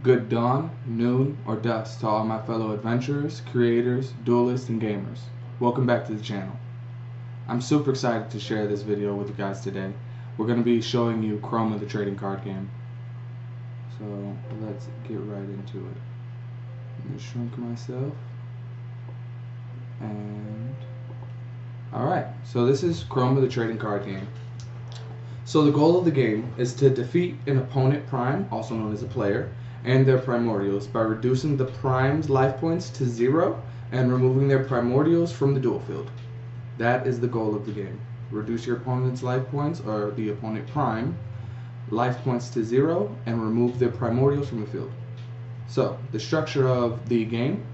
Good dawn, noon, or dusk to all my fellow adventurers, creators, duelists, and gamers. Welcome back to the channel. I'm super excited to share this video with you guys today. We're going to be showing you Chroma, the trading card game. So let's get right into it. Let me shrink myself. And alright, so this is Chroma, the trading card game. So the goal of the game is to defeat an opponent prime, also known as a player, and their primordials by reducing the prime's life points to 0 and removing their primordials from the duel field. That is the goal of the game. Reduce your opponent's life points, or the opponent prime, life points to 0 and remove their primordials from the field. So, the structure of the game.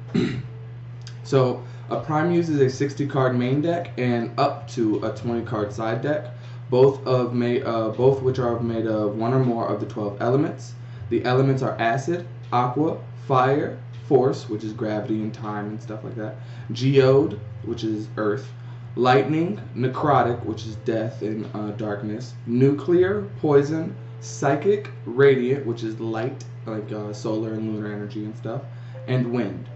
So, a prime uses a 60 card main deck and up to a 20 card side deck, both which are made of one or more of the 12 elements. The elements are acid, aqua, fire, force, which is gravity and time and stuff like that, geode, which is earth, lightning, necrotic, which is death and darkness, nuclear, poison, psychic, radiant, which is light, like solar and lunar energy and stuff, and wind.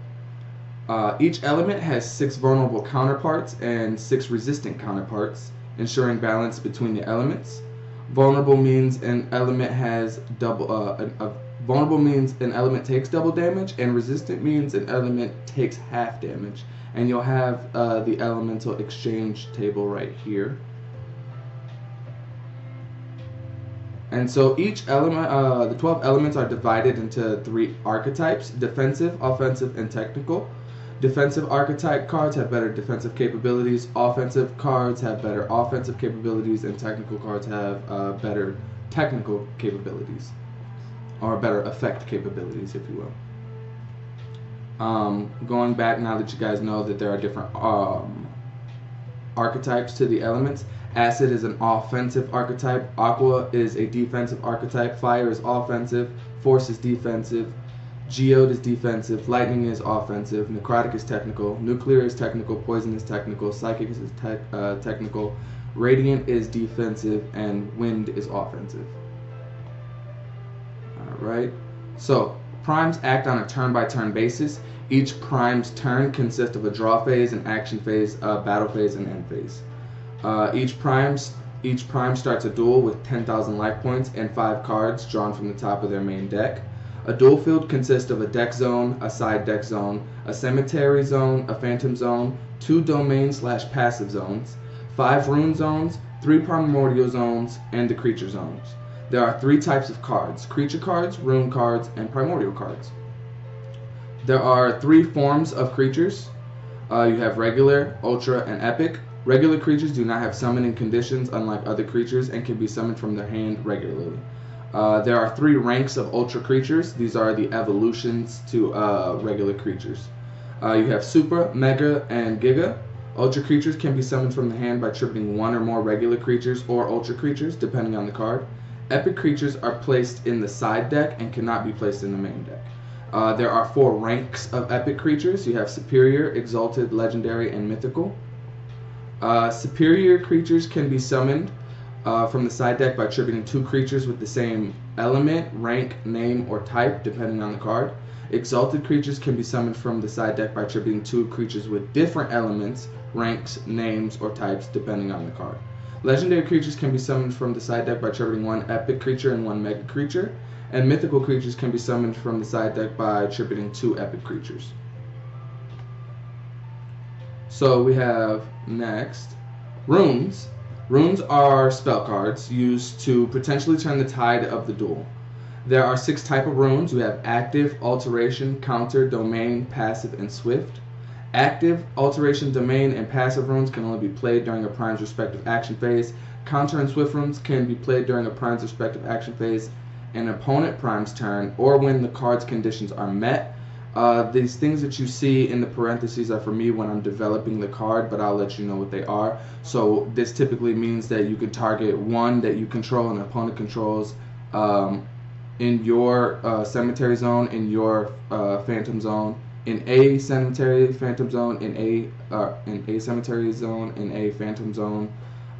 Each element has 6 vulnerable counterparts and 6 resistant counterparts, ensuring balance between the elements. Vulnerable means an element has vulnerable means an element takes double damage, and resistant means an element takes half damage. And you'll have the elemental exchange table right here. And so each element, the 12 elements are divided into 3 archetypes: defensive, offensive, and technical. Defensive archetype cards have better defensive capabilities, offensive cards have better offensive capabilities, and technical cards have better technical capabilities, or better effect capabilities, if you will. Going back, now that you guys know that there are different archetypes to the elements, acid is an offensive archetype, aqua is a defensive archetype, fire is offensive, force is defensive, geode is defensive, lightning is offensive, necrotic is technical, nuclear is technical, poison is technical, psychic is technical, radiant is defensive, and wind is offensive. Alright, so primes act on a turn-by-turn basis. Each prime's turn consists of a draw phase, an action phase, a battle phase, and end phase. Each prime starts a duel with 10,000 life points and 5 cards drawn from the top of their main deck. A duel field consists of a deck zone, a side deck zone, a cemetery zone, a phantom zone, 2 domain/passive zones, 5 rune zones, 3 primordial zones, and the creature zones. There are 3 types of cards: creature cards, rune cards, and primordial cards. There are 3 forms of creatures. You have regular, ultra, and epic. Regular creatures do not have summoning conditions, unlike other creatures, and can be summoned from their hand regularly. There are 3 ranks of ultra creatures. These are the evolutions to regular creatures. You have super, mega, and giga. Ultra creatures can be summoned from the hand by tripping 1 or more regular creatures or ultra creatures, depending on the card. Epic creatures are placed in the side deck and cannot be placed in the main deck. There are 4 ranks of epic creatures. You have superior, exalted, legendary, and mythical. Superior creatures can be summoned from the side deck by attributing 2 creatures with the same element, rank, name, or type, depending on the card. Exalted creatures can be summoned from the side deck by attributing 2 creatures with different elements, ranks, names, or types, depending on the card. Legendary creatures can be summoned from the side deck by attributing 1 epic creature and 1 mega creature. And mythical creatures can be summoned from the side deck by attributing 2 epic creatures. So we have next runes. Runes are spell cards used to potentially turn the tide of the duel. There are 6 types of runes. We have active, alteration, counter, domain, passive, and swift. Active, alteration, domain, and passive runes can only be played during a prime's respective action phase. Counter and swift runes can be played during a prime's respective action phase, an opponent prime's turn, or when the card's conditions are met. These things that you see in the parentheses are for me when I'm developing the card, but I'll let you know what they are. So this typically means that you can target 1 that you control and the opponent controls in your cemetery zone, in your phantom zone, in a cemetery phantom zone, in a cemetery zone, in a phantom zone,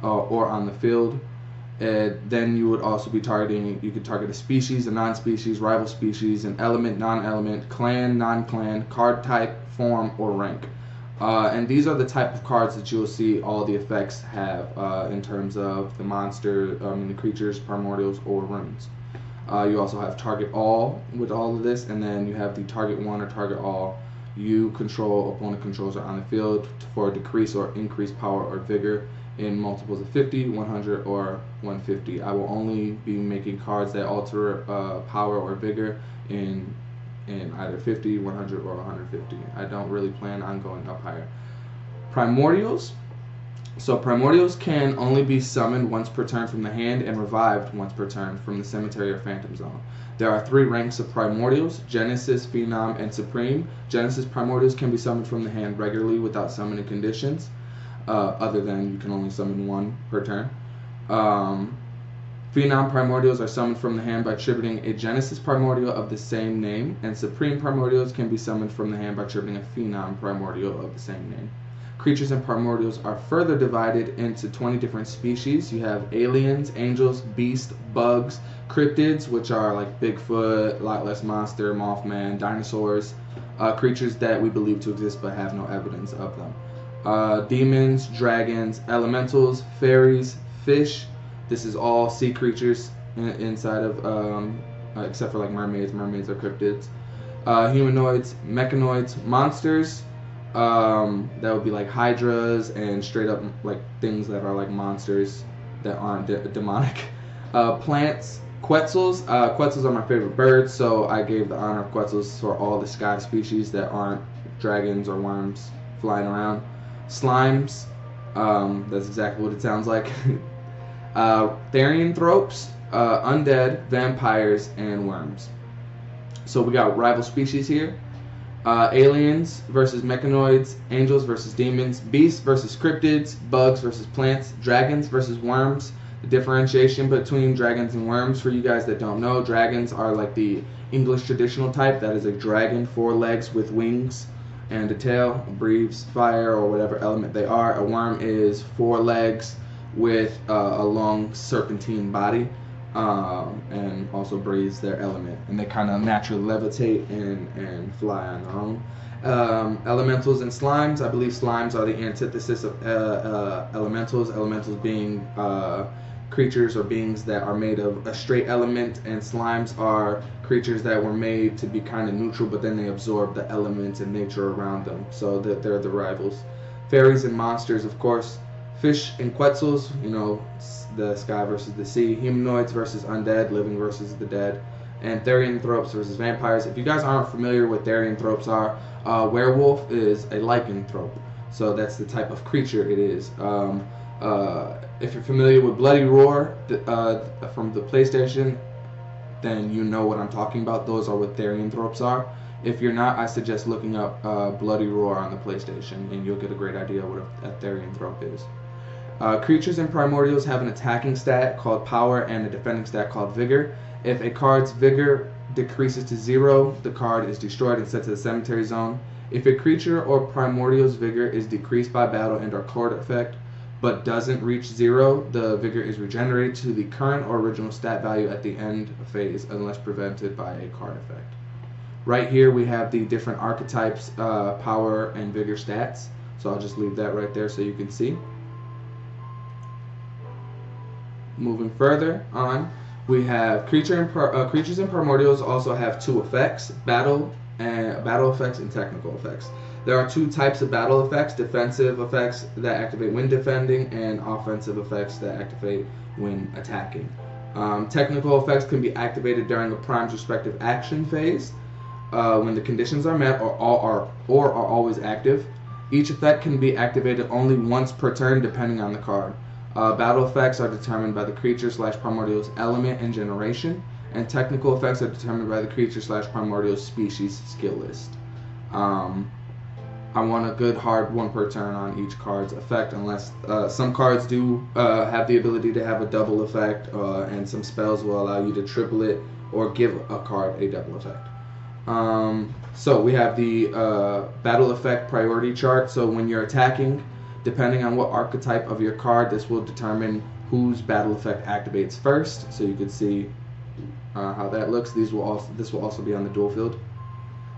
or on the field. Then you would also be targeting, you could target a species, a non-species, rival species, an element, non-element, clan, non-clan, card type, form, or rank. And these are the type of cards that you'll see all the effects have in terms of the monster, the creatures, primordials, or runes. You also have target all with all of this, and then you have the target one or target all. You control, opponent controls are on the field for decrease or increase power or vigor in multiples of 50, 100, or 150. I will only be making cards that alter power or vigor in either 50, 100, or 150. I don't really plan on going up higher. Primordials. So primordials can only be summoned once per turn from the hand and revived once per turn from the cemetery or phantom zone. There are 3 ranks of primordials: Genesis, Phenom, and Supreme. Genesis primordials can be summoned from the hand regularly without summoning conditions, other than you can only summon 1 per turn. Phenom primordials are summoned from the hand by attributing a Genesis primordial of the same name, and Supreme primordials can be summoned from the hand by attributing a Phenom primordial of the same name. Creatures and primordials are further divided into 20 different species. You have aliens, angels, beasts, bugs, cryptids, which are like Bigfoot, Loch Ness Monster, Mothman, dinosaurs, creatures that we believe to exist but have no evidence of them. Demons, dragons, elementals, fairies, fish. This is all sea creatures inside of, except for like mermaids. Mermaids are cryptids. Humanoids, mechanoids, monsters. That would be like hydras and straight up like things that are like monsters that aren't demonic. Plants, quetzals. Quetzals are my favorite birds, so I gave the honor of quetzals for all the sky species that aren't dragons or worms flying around. Slimes. That's exactly what it sounds like. Therianthropes, undead, vampires, and worms. So we got rival species here. Aliens versus mechanoids, angels versus demons, beasts versus cryptids, bugs versus plants, dragons versus worms. The differentiation between dragons and worms, for you guys that don't know, dragons are like the English traditional type. That is a dragon, 4 legs with wings and a tail, breathes fire or whatever element they are. A worm is 4 legs with a long serpentine body, and also breathes their element, and they kind of naturally levitate and fly on their own. Elementals and slimes. I believe slimes are the antithesis of elementals. Elementals being creatures or beings that are made of a straight element, and slimes are creatures that were made to be kind of neutral, but then they absorb the elements and nature around them, so that they're the rivals. Fairies and monsters, of course. Fish and quetzals, you know, the sky versus the sea. Humanoids versus undead, living versus the dead. And therianthropes versus vampires. If you guys aren't familiar with therianthropes are, werewolf is a lycanthrope. So that's the type of creature it is. If you're familiar with Bloody Roar from the PlayStation, then you know what I'm talking about. Those are what therianthropes are. If you're not, I suggest looking up Bloody Roar on the PlayStation, and you'll get a great idea what a therianthrope is. Creatures and primordials have an attacking stat called Power and a defending stat called Vigor. If a card's Vigor decreases to 0, the card is destroyed and sent to the cemetery zone. If a creature or primordial's Vigor is decreased by battle and or card effect, but doesn't reach 0, the Vigor is regenerated to the current or original stat value at the end of phase, unless prevented by a card effect. Right here we have the different archetypes, Power and Vigor stats. So I'll just leave that right there so you can see. Moving further on, we have creatures and primordials also have 2 effects: battle effects and technical effects. There are 2 types of battle effects: defensive effects that activate when defending, and offensive effects that activate when attacking. Technical effects can be activated during a prime's respective action phase, when the conditions are met or are always active. Each effect can be activated only once per turn depending on the card. Battle effects are determined by the creature/primordial's element and generation, and technical effects are determined by the creature/primordial's species skill list. I want a good hard 1 per turn on each card's effect, unless some cards do have the ability to have a double effect, and some spells will allow you to triple it or give a card a double effect. So we have the battle effect priority chart. So when you're attacking, depending on what archetype of your card, this will determine whose battle effect activates first, so you can see how that looks. This will also be on the dual field.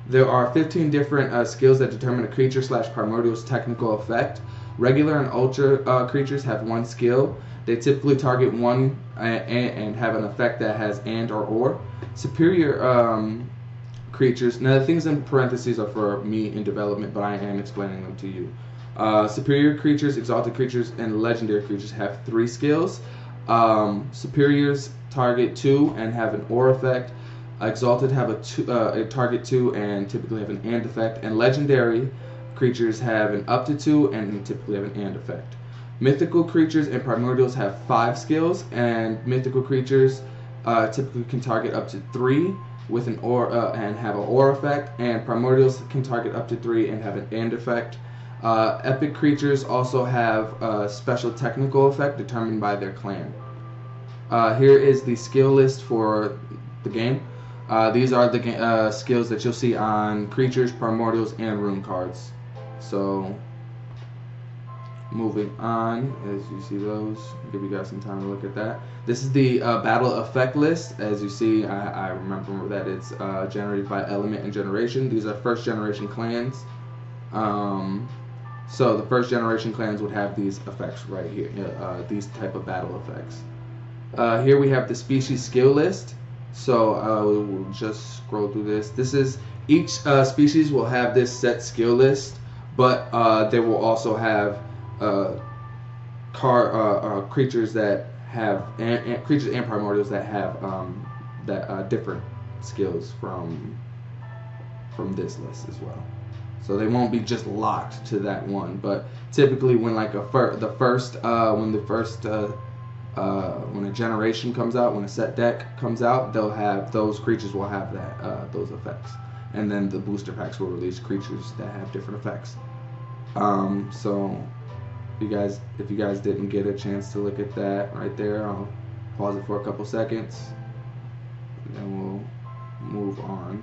There are 15 different skills that determine a creature / primordial's technical effect. Regular and ultra creatures have one skill. They typically target one and have an effect that has and or. Superior creatures, now the things in parentheses are for me in development, but I am explaining them to you. Superior creatures, exalted creatures, and legendary creatures have 3 skills. Superiors target 2 and have an or effect. Exalted have a target 2 and typically have an and effect. And legendary creatures have an up to 2 and typically have an and effect. Mythical creatures and primordials have 5 skills, and mythical creatures typically can target up to 3 with an or and have an or effect, and primordials can target up to 3 and have an and effect. Epic creatures also have a special technical effect determined by their clan. Here is the skill list for the game. These are the skills that you'll see on creatures, primordials, and rune cards. So, moving on, as you see those, I'll give you guys some time to look at that. This is the battle effect list. As you see, I remember that it's generated by element and generation. These are first generation clans. So the first generation clans would have these effects right here, these type of battle effects. Here we have the species skill list. So we'll just scroll through this. This is each species will have this set skill list, but they will also have creatures that have creatures and primordials that have different skills from this list as well. So they won't be just locked to that one. But typically, when like when a generation comes out, when a set deck comes out, they'll have those creatures will have that those effects, and then the booster packs will release creatures that have different effects. So if you guys didn't get a chance to look at that right there, I'll pause it for a couple seconds, and then we'll move on.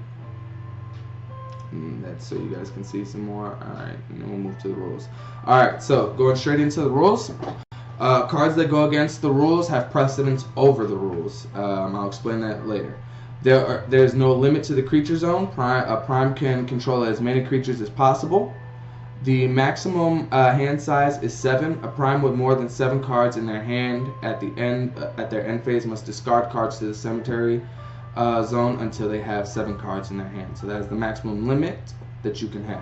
And that's so you guys can see some more. Alright, and then we'll move to the rules. Alright, so going straight into the rules. Cards that go against the rules have precedence over the rules. I'll explain that later. There's no limit to the creature zone. A prime can control as many creatures as possible. The maximum hand size is 7. A prime with more than 7 cards in their hand at their end phase must discard cards to the cemetery zone until they have 7 cards in their hand. So that is the maximum limit that you can have.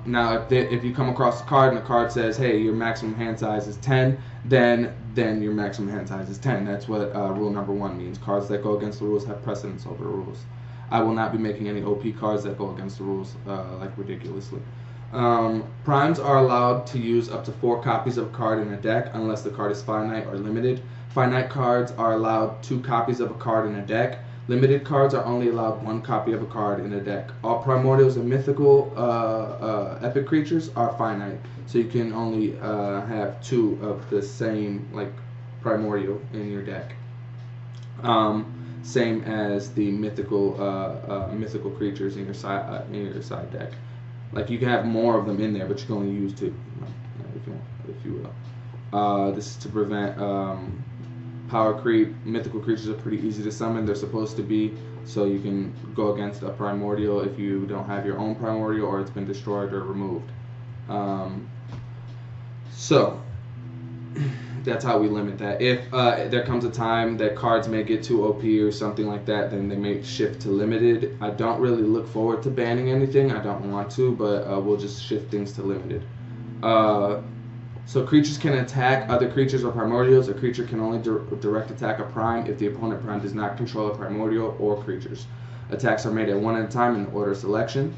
Now, if you come across a card and the card says, "Hey, your maximum hand size is 10," then your maximum hand size is 10. That's what rule number 1 means. Cards that go against the rules have precedence over the rules. I will not be making any OP cards that go against the rules like ridiculously. Primes are allowed to use up to 4 copies of a card in a deck unless the card is finite or limited. Finite cards are allowed 2 copies of a card in a deck. Limited cards are only allowed 1 copy of a card in a deck. All primordials and mythical epic creatures are finite, so you can only have 2 of the same primordial in your deck. Same as the mythical creatures in your side deck. Like, you can have more of them in there, but you can only use 2, if you will. This is to prevent power creep. Mythical creatures are pretty easy to summon. They're supposed to be, so you can go against a primordial if you don't have your own primordial or it's been destroyed or removed. So that's how we limit that. If there comes a time that cards may get too OP or something like that, then they may shift to limited. I don't really look forward to banning anything. I don't want to, but we'll just shift things to limited. So creatures can attack other creatures or primordials. A creature can only direct attack a prime if the opponent prime does not control a primordial or creatures. Attacks are made at 1 at a time in order of selection.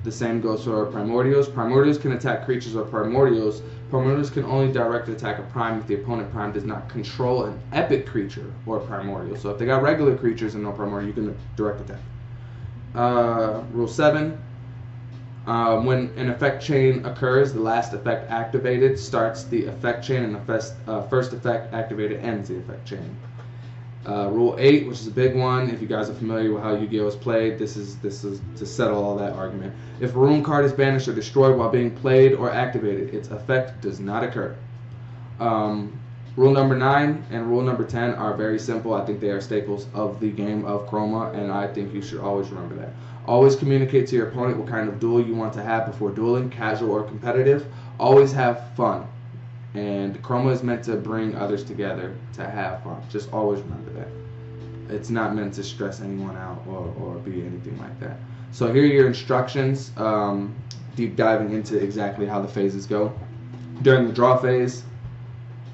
The same goes for primordials. Primordials can attack creatures or primordials. Primordials can only direct attack a prime if the opponent prime does not control an epic creature or primordial. So if they got regular creatures and no primordial, you can direct attack. Rule 7. When an effect chain occurs, the last effect activated starts the effect chain, and the first effect activated ends the effect chain. Rule 8, which is a big one. If you guys are familiar with how Yu-Gi-Oh is played, this is to settle all that argument. If a rune card is banished or destroyed while being played or activated, its effect does not occur. Rule number 9 and rule number 10 are very simple. I think they are staples of the game of Chroma, and I think you should always remember that. Always communicate to your opponent what kind of duel you want to have before dueling, casual or competitive. Always have fun. And Chroma is meant to bring others together to have fun. Just always remember that. It's not meant to stress anyone out or be anything like that. So here are your instructions, deep diving into exactly how the phases go. During the draw phase,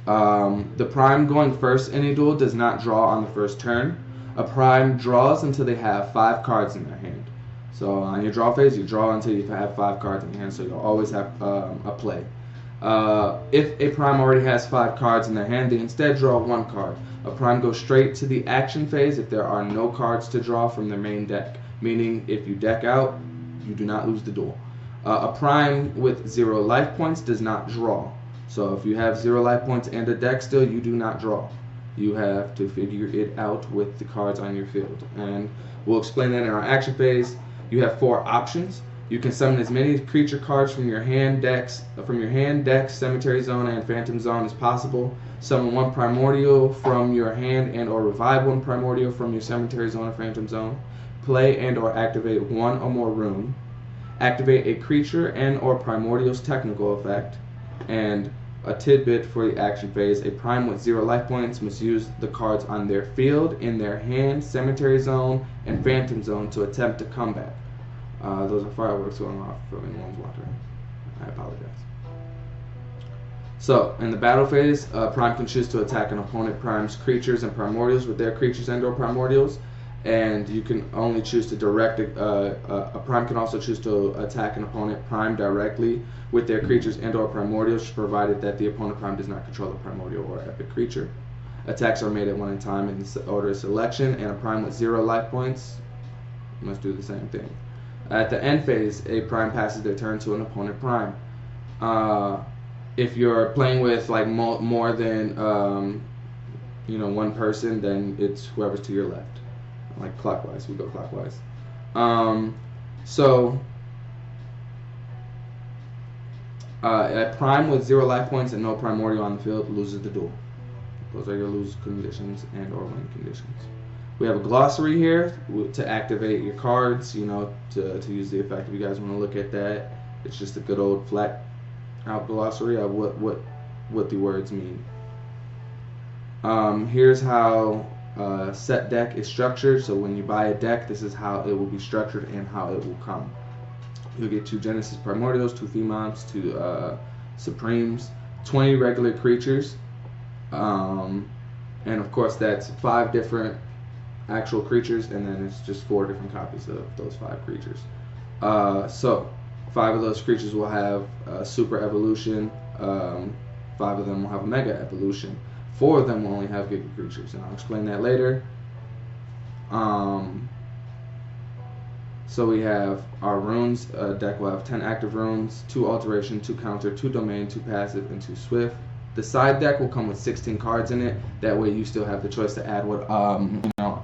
the prime going first in a duel does not draw on the first turn. A prime draws until they have 5 cards in their hand. So on your draw phase, you draw until you have 5 cards in your hand, so you'll always have a play. If a prime already has 5 cards in their hand, they instead draw 1 card. A prime goes straight to the action phase if there are no cards to draw from their main deck, meaning if you deck out, you do not lose the duel. A prime with 0 life points does not draw. So if you have 0 life points and a deck still, you do not draw. You have to figure it out with the cards on your field. And we'll explain that in our action phase. You have 4 options. You can summon as many creature cards from your hand, decks, Cemetery Zone, and Phantom Zone as possible. Summon 1 Primordial from your hand and or revive 1 Primordial from your Cemetery Zone or Phantom Zone. Play and or activate 1 or more rune. Activate a creature and or Primordial's technical effect. And a tidbit for the action phase: a prime with 0 life points must use the cards on their field, in their hand, Cemetery Zone, and Phantom Zone to attempt a comeback. Those are fireworks going off from anyone's wondering. I apologize. So, in the battle phase, prime can choose to attack an opponent prime's creatures and primordials with their creatures and or primordials, and you can only choose to direct a prime can also choose to attack an opponent prime directly with their creatures and or primordials, provided that the opponent prime does not control a primordial or epic creature. Attacks are made at 1 time in order of selection, and a prime with 0 life points must do the same thing. At the end phase, a prime passes their turn to an opponent prime. If you're playing with like more than 1 person, then it's whoever's to your left, like clockwise. We go clockwise. A prime with 0 life points and no primordial on the field loses the duel. Those are your lose conditions and or win conditions. We have a glossary here to activate your cards, to use the effect. If you guys want to look at that, it's just a good old flat out glossary of what the words mean. Here's how set deck is structured. So when you buy a deck, this is how it will be structured and how it will come. You'll get 2 Genesis Primordials, 2 Themons, 2 Supremes, 20 regular creatures, and of course that's 5 different actual creatures, and then it's just 4 different copies of those 5 creatures. So 5 of those creatures will have super evolution, 5 of them will have a mega evolution, 4 of them will only have giga creatures, and I'll explain that later. So we have our runes. Deck will have 10 active runes, 2 alteration, 2 counter, 2 domain, 2 passive, and 2 swift. The side deck will come with 16 cards in it. That way you still have the choice to add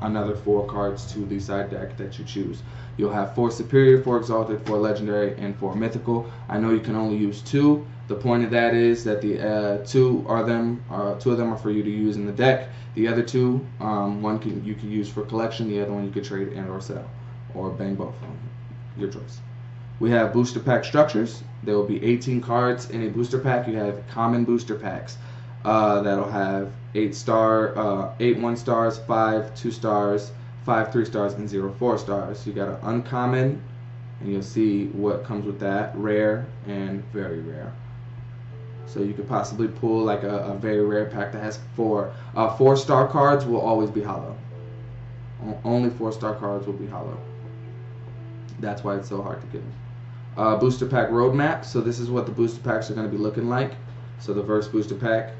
another 4 cards to the side deck that you choose. You'll have 4 superior, 4 exalted, 4 legendary, and 4 mythical. I know you can only use 2. The point of that is that the 2 of them are for you to use in the deck. The other 2, one you can use for collection. The other one you can trade and or sell, or bang both of them. Your choice. We have booster pack structures. There will be 18 cards in a booster pack. You have common booster packs that'll have 8 1-stars, 5 2-stars, 5 3-stars, and 0 4-stars. You got an uncommon, and you'll see what comes with that: rare and very rare. So you could possibly pull like a very rare pack that has 4. 4-star cards will always be hollow. Only 4-star cards will be hollow. That's why it's so hard to get them. Booster pack roadmap. So this is what the booster packs are going to be looking like. So the first booster pack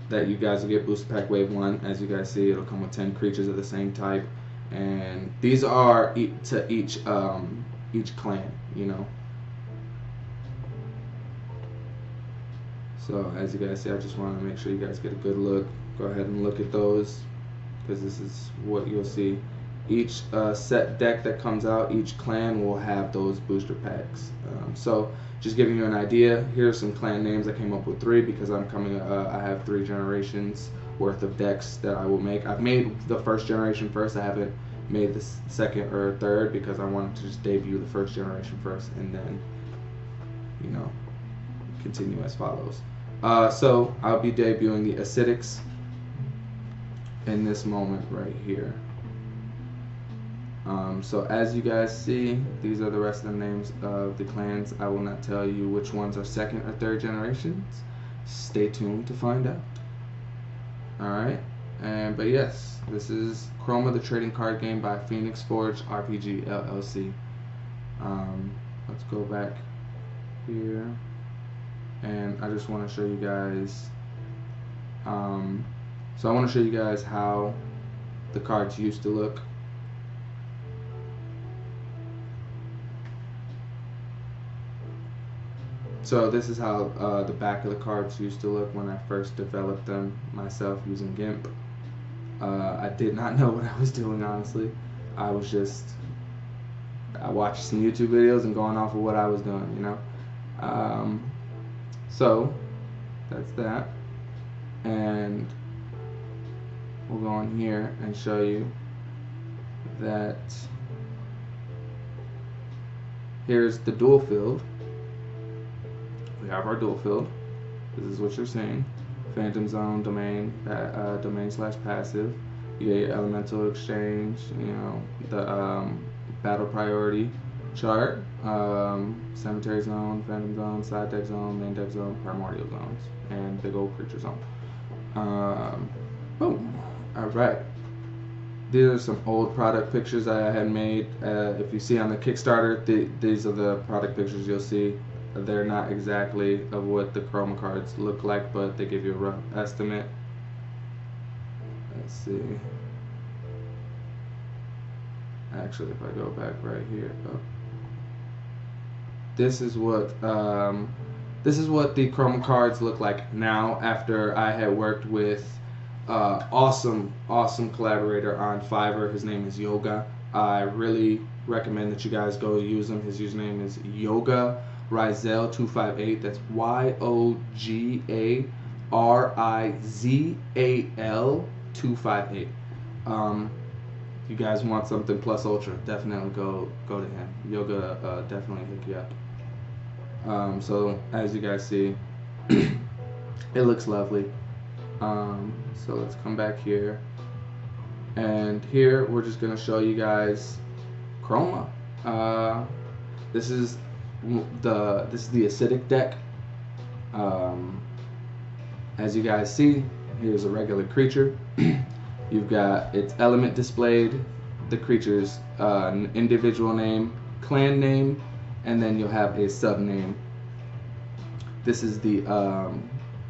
that you guys will get, booster pack wave 1. As you guys see, it'll come with 10 creatures of the same type, and these are to each clan. So as you guys see, I just want to make sure you guys get a good look. Go ahead and look at those, because this is what you'll see. each set deck that comes out, each clan will have those booster packs. So just giving you an idea, here's some clan names. I came up with 3 because I have 3 generations worth of decks that I will make. I've made the first generation first. I haven't made the second or third because I wanted to just debut the first generation first and then, you know, continue as follows. So I'll be debuting the acidics in this moment right here. So as you guys see, these are the rest of the names of the clans. I will not tell you which ones are second or third generations. Stay tuned to find out. Alright, but yes, this is Chroma, the trading card game by Phoenix Forge RPG LLC. Let's go back here, and I just want to show you guys, so I want to show you guys how the cards used to look. So this is how the back of the cards used to look when I first developed them myself using GIMP. I did not know what I was doing, honestly. I watched some YouTube videos and going off of what I was doing, you know. So that's that, and we'll go in here and show you that here's the dual field. We have our dual field. This is what you're seeing. Phantom Zone, domain, domain/passive. You get your elemental exchange, you know, the battle priority chart, cemetery zone, phantom zone, side deck zone, main deck zone, primordial zones, and big old creature zone. Boom. Alright. These are some old product pictures I had made. If you see on the Kickstarter, these are the product pictures you'll see. They're not exactly of what the Chroma cards look like, but they give you a rough estimate. Let's see. Actually, if I go back right here, this is what the Chroma cards look like now after I had worked with awesome collaborator on Fiverr. His name is Yoga. I really recommend that you guys go use him. His username is Yoga Rizel258. That's YOGARIZAL258. If you guys want something plus ultra, definitely go to him. Yoga definitely hook you up. So as you guys see, it looks lovely. So let's come back here, and here we're just gonna show you guys Chroma. This is the acidic deck. As you guys see, here's a regular creature. You've got its element displayed, the creature's individual name, clan name, and then you'll have a sub name. This is the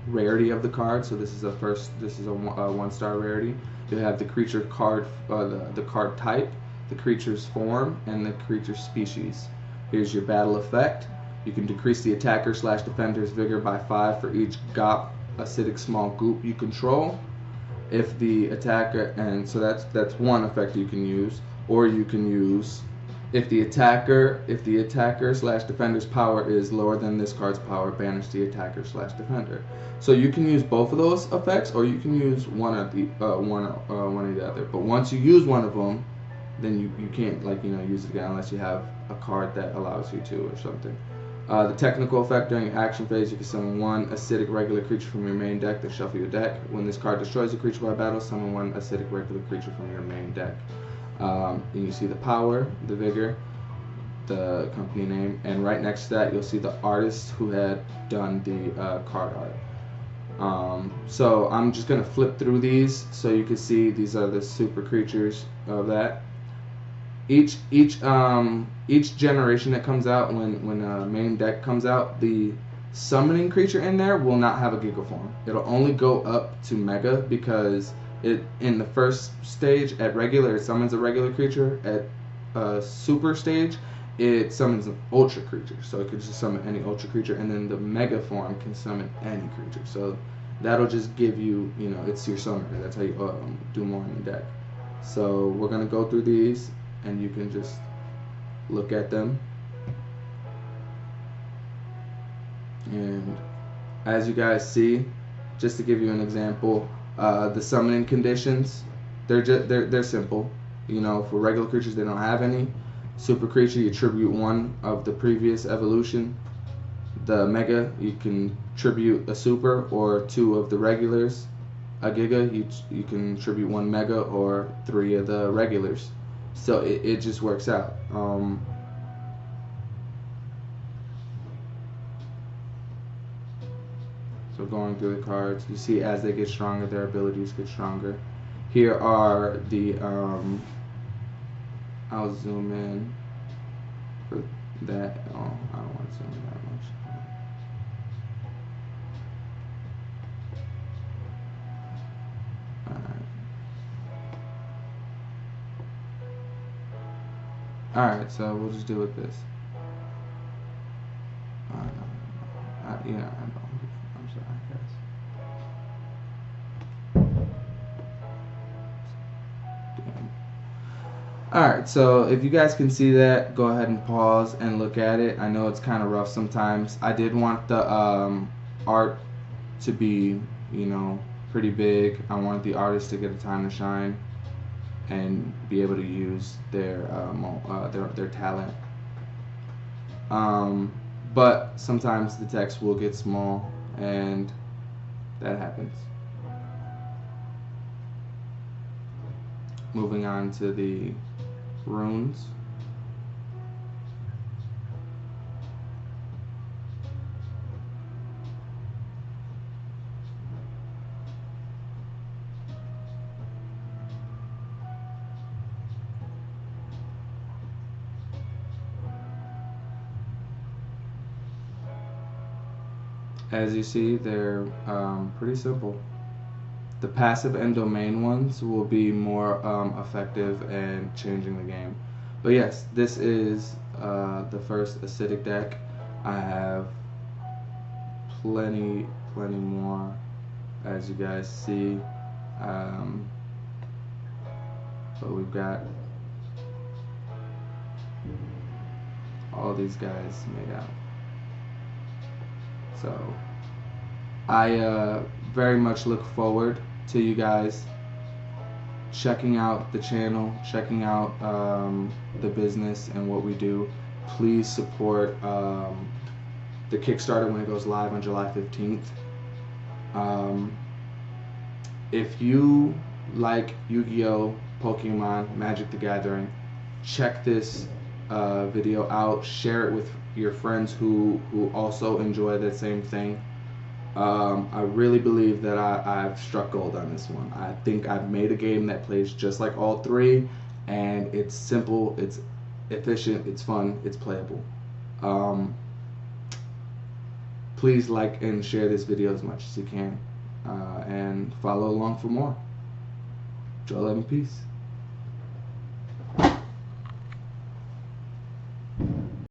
rarity of the card. So this is a 1-star rarity. You'll have the creature card, the card type, the creature's form, and the creature's species. Here's your battle effect. You can decrease the attacker/defender's vigor by 5 for each GOP acidic small goop you control. If the attacker, and so that's one effect you can use, or you can use if the attacker/defender's power is lower than this card's power, banish the attacker/defender. So you can use both of those effects, or you can use one or the other. But once you use one of them, then you can't use it again unless you have a card that allows you to or something. The technical effect: during your action phase, you can summon 1 acidic regular creature from your main deck, then shuffle your deck. When this card destroys a creature by battle, summon 1 acidic regular creature from your main deck. And you see the power, the vigor, the company name, and right next to that you'll see the artist who had done the card art. So I'm just gonna flip through these so you can see these are the super creatures of that. Each generation that comes out, when a main deck comes out, the summoning creature in there will not have a Giga form. It'll only go up to Mega, because in the first stage at regular it summons a regular creature. At super stage it summons an ultra creature, so it could just summon any ultra creature, and then the Mega form can summon any creature. So that'll just give you, it's your summoner. That's how you do more in the deck. So we're gonna go through these, and you can just look at them. And as you guys see, just to give you an example, the summoning conditions, they're simple. You know, for regular creatures, they don't have any. Super creature, you tribute one of the previous evolution. The mega, you can tribute a super or two of the regulars. A giga, you can tribute one mega or three of the regulars. So it just works out. So going through the cards, you see as they get stronger, their abilities get stronger. Here are the, I'll zoom in for that. Oh, I don't want to zoom in that much. Alright, so we'll just deal with this. Yeah, I know. I'm sorry, guys. Alright, so if you guys can see that, go ahead and pause and look at it. I know it's kind of rough sometimes. I did want the art to be, you know, pretty big. I wanted the artist to get a time to shine and be able to use their talent. But sometimes the text will get small, and that happens. Moving on to the runes. As you see, they're pretty simple. The passive and domain ones will be more effective in changing the game. But yes, this is the first acidic deck. I have plenty more, as you guys see. But we've got all these guys made out. So I very much look forward to you guys checking out the channel, checking out the business and what we do. Please support the Kickstarter when it goes live on July 15th. If you like Yu-Gi-Oh!, Pokemon, Magic the Gathering, check this video out, share it with your friends who also enjoy that same thing. I really believe that I've struck gold on this one. I think I've made a game that plays just like all three, and it's simple, it's efficient, it's fun, it's playable. Please like and share this video as much as you can, and follow along for more. Joel, peace.